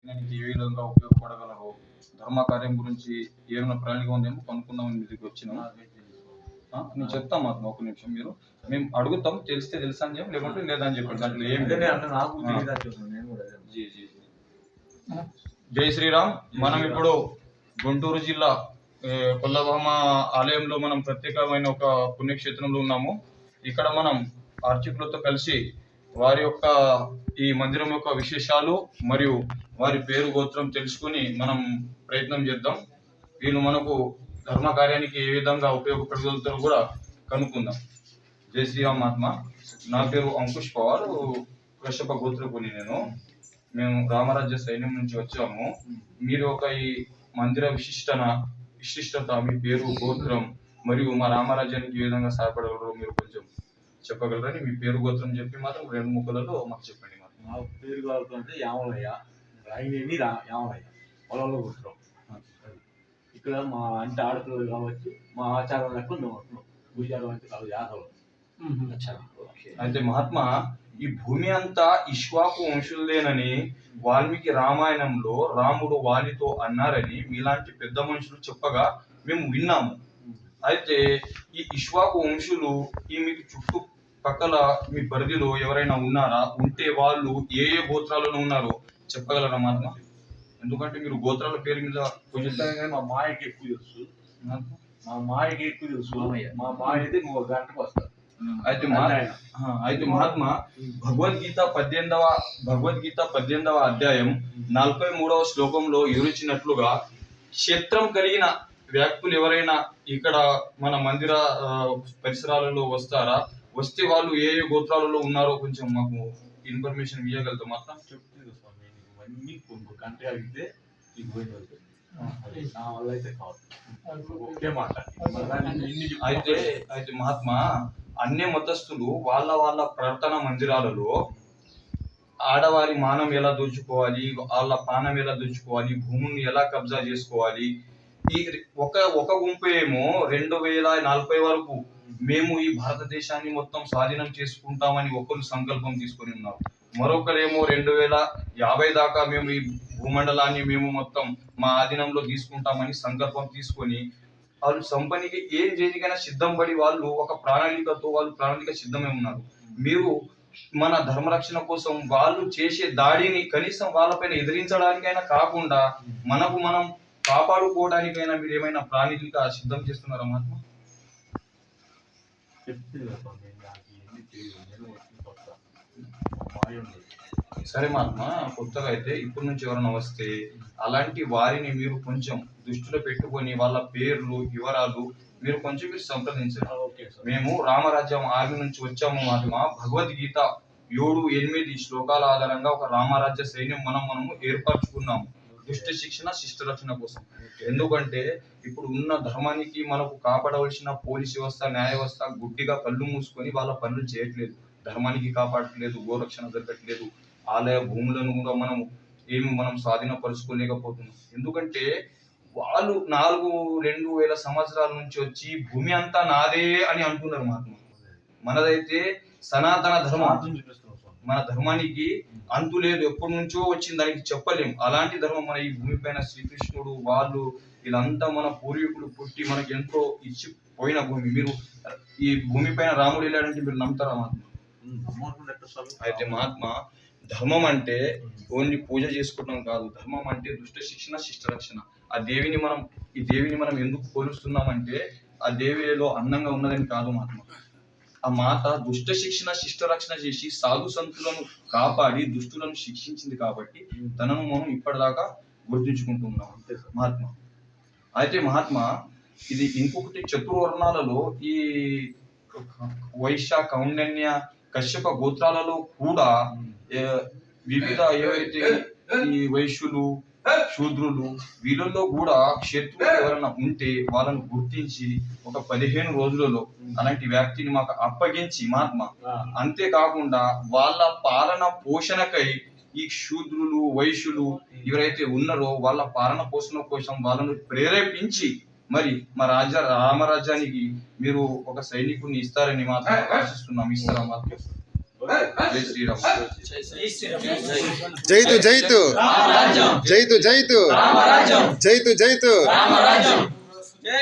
దానికి ఏ విధంగా ఉపయోగపడగలరో ధర్మ కార్యం గురించి ఏమైనా ప్రణాళిక ఉందేమో కనుక్కుందాం మీదకి వచ్చినాం. నేను చెప్తాం మాత్రం ఒక నిమిషం మీరు మేము అడుగుతాం తెలిస్తే తెలుసా అని చెప్పి లేకుంటే లేదని చెప్పండి దాంట్లో ఏం జీ జీ జై శ్రీరామ్. మనం ఇప్పుడు గుంటూరు జిల్లా కొల్లభామ ఆలయంలో మనం ప్రత్యేకమైన ఒక పుణ్యక్షేత్రంలో ఉన్నాము. ఇక్కడ మనం అర్చకులతో కలిసి వారి యొక్క ఈ మందిరం యొక్క విశేషాలు మరియు వారి పేరు గోత్రం తెలుసుకుని మనం ప్రయత్నం చేద్దాం. వీళ్ళు మనకు ధర్మ కార్యానికి ఏ విధంగా ఉపయోగపడగలుగుతారో కూడా కనుక్కుందాం. జై శ్రీరామ్ ఆత్మ. నా పేరు అంకుష్ పవార్, కశ్యప గోత్రకుని. మేము రామరాజ్య సైన్యం నుంచి వచ్చాము. మీరు ఒక ఈ మందిర విశిష్టత, మీ పేరు గోత్రం మరియు మా రామరాజ్యానికి ఏ విధంగా సహాయపడగలరో మీరు కొంచెం చెప్పగలరని మీ పేరు గోత్రం చెప్పి మాత్రం 2 ముక్కలలో మాకు చెప్పండి. మా పేరు గోత్రం అంటే యామలయ్య, రాయినేని యామలయ్య, పొలంలో కూర్చున్నాం. ఇక్కడ మా అంటే ఆడపిల్లలు కాబట్టి మా ఆచారం లెక్క మేము వస్తున్నాం. భూజాలం అంటే కాదు, యాదవ్. అయితే మహాత్మా, ఈ భూమి అంతా ఇక్ష్వాకు వంశులదేనని వాల్మీకి రామాయణంలో రాముడు వాలితో అన్నారని మీలాంటి పెద్ద మనుషులు చెప్పగా మేము విన్నాము. అయితే ఈ ఇక్ష్వాకు వంశులు ఈ మీకు చుట్టుపక్కల మీ పరిధిలో ఎవరైనా ఉన్నారా? ఉంటే వాళ్ళు ఏ ఏ గోత్రాలలో ఉన్నారో చెప్పగలరా మహాత్మా? ఎందుకంటే మీరు గోత్రాల పేరు మీద మా మాయకి ఎక్కువ తెలుసు. మా మాయకి ఎక్కువ తెలుసు. మా మాయ అయితే నువ్వు 1 గంటకు వస్తావు. అయితే మహాత్మా, భగవద్గీత 18వ అధ్యాయం 43వ శ్లోకంలో వివరించినట్లుగా క్షేత్రం కలిగిన వ్యక్తులు ఎవరైనా ఇక్కడ మన మందిర పరిసరాలలో వస్తారా? వస్తే వాళ్ళు ఏ ఏ గోత్రాలలో ఉన్నారో కొంచెం మాకు ఇన్ఫర్మేషన్ ఇవ్వగలుగుతాం మాత్రం. చెప్తుంది స్వామి, ఇవన్నీ 1 గంట అడిగితే నీకు పోయి నా వల్ల అయితే కాదు. ఒకే మాట. అయితే మహాత్మా, అన్య మతస్థులు వాళ్ళ ప్రార్థనా మందిరాలలో ఆడవారి మానం ఎలా దోచుకోవాలి, వాళ్ళ పానం ఎలా దోచుకోవాలి, భూముని ఎలా కబ్జా చేసుకోవాలి, ఈ ఒక గుంపు ఏమో 2040 వరకు మేము ఈ భారతదేశాన్ని మొత్తం స్వాధీనం చేసుకుంటామని ఒకరు సంకల్పం తీసుకొని ఉన్నారు. మరొకరేమో 2050 దాకా మేము ఈ భూమండలాన్ని మేము మొత్తం మా ఆధీనంలో తీసుకుంటామని సంకల్పం తీసుకొని వాళ్ళు సంపనికి ఏం చేయనికైనా సిద్ధం పడి వాళ్ళు ఒక ప్రణాళిక సిద్ధమై ఉన్నారు. మీరు మన ధర్మరక్షణ కోసం వాళ్ళు చేసే దాడిని కనీసం వాళ్ళపైన ఎదిరించడానికైనా కాకుండా మనకు మనం కాపాడుకోవడానికైనా మీరు ఏమైనా ప్రణాళిక సిద్ధం చేస్తున్నారా మహాత్మా? సరే మహాత్మా, కొత్తగా అయితే ఇప్పటి నుంచి ఎవరైనా వస్తే అలాంటి వారిని మీరు కొంచెం దృష్టిలో పెట్టుకొని వాళ్ళ పేర్లు వివరాలు మీరు సంప్రదించారు. మేము రామరాజ్యం ఆర్మీ నుంచి వచ్చాము మహాత్మా. భగవద్గీత 7-8 శ్లోకాల ఆధారంగా ఒక రామరాజ్య సైన్యం మనము ఏర్పరచుకున్నాము దుష్ట శిక్షణ శిష్ట రక్షణ కోసం. ఎందుకంటే ఇప్పుడు ఉన్న ధర్మానికి మనకు కాపాడవలసిన పోలీస్ వ్యవస్థ, న్యాయ వ్యవస్థ గుడ్డిగా కళ్ళు మూసుకొని వాళ్ళ పనులు చేయట్లేదు. ధర్మానికి కాపాడట్లేదు, గోరక్షణ జరగట్లేదు. ఆలయ భూములను కూడా మనం స్వాధీనపరుచుకోలేకపోతున్నాం. ఎందుకంటే వాళ్ళు 2000 సంవత్సరాల నుంచి వచ్చి భూమి అంతా నాదే అని అంటున్నారు మహాత్మ. మనదైతే సనాతన ధర్మం. మన ధర్మానికి అంతు లేదు, ఎప్పటి నుంచో వచ్చింది, దానికి చెప్పలేము. అలాంటి ధర్మం మన ఈ భూమి పైన శ్రీకృష్ణుడు వాళ్ళు వీళ్ళంతా మన పూర్వీకులు పుట్టి మనకి ఎంతో ఇచ్చి పోయిన భూమి. మీరు ఈ భూమి పైన రాముడు వెళ్ళాడంటే మీరు నమ్ముతారా మహాత్మ? అయితే మహాత్మ, ధర్మం అంటే ఓన్లీ పూజ చేసుకోవడం కాదు. ధర్మం అంటే దుష్ట శిక్షణ శిష్ట రక్షణ. ఈ దేవిని మనం ఎందుకు పోలుస్తున్నామంటే ఆ దేవిలో అందంగా ఉన్నదని కాదు మహాత్మ. ఆ మాత దుష్ట శిక్షణ శిష్ట రక్షణ చేసి సాధు సంతులను కాపాడి దుష్టులను శిక్షించింది కాబట్టి తనను మనం ఇప్పటిదాకా గుర్తుంచుకుంటున్నాం మహాత్మ. అయితే మహాత్మ, ఇది ఇంకొకటి చతుర్వర్ణాలలో ఈ వైశ్య, కౌండన్య, కశ్యప గోత్రాలలో కూడా వివిధ ఏవైతే ఈ వైశ్యులు, శూద్రులు వీళ్ళల్లో కూడా క్షత్రులు ఎవరైనా ఉంటే వాళ్ళను గుర్తించి ఒక 15 రోజులలో అలాంటి వ్యక్తిని మాకు అప్పగించి మహాత్మ, అంతేకాకుండా వాళ్ళ పాలన పోషణకై ఈ శూద్రులు, వైశ్యులు ఎవరైతే ఉన్నారో వాళ్ళ పాలన పోషణ కోసం వాళ్ళను ప్రేరేపించి మరి మా రామరాజ్యానికి మీరు ఒక సైనికుడిని ఇస్తారని మాత్రం ఆశిస్తున్నాం. ఇస్తారా మాత్రం? జై శ్రీరామ్. జైతు జైతు జైతు జైతు జైతు జైతు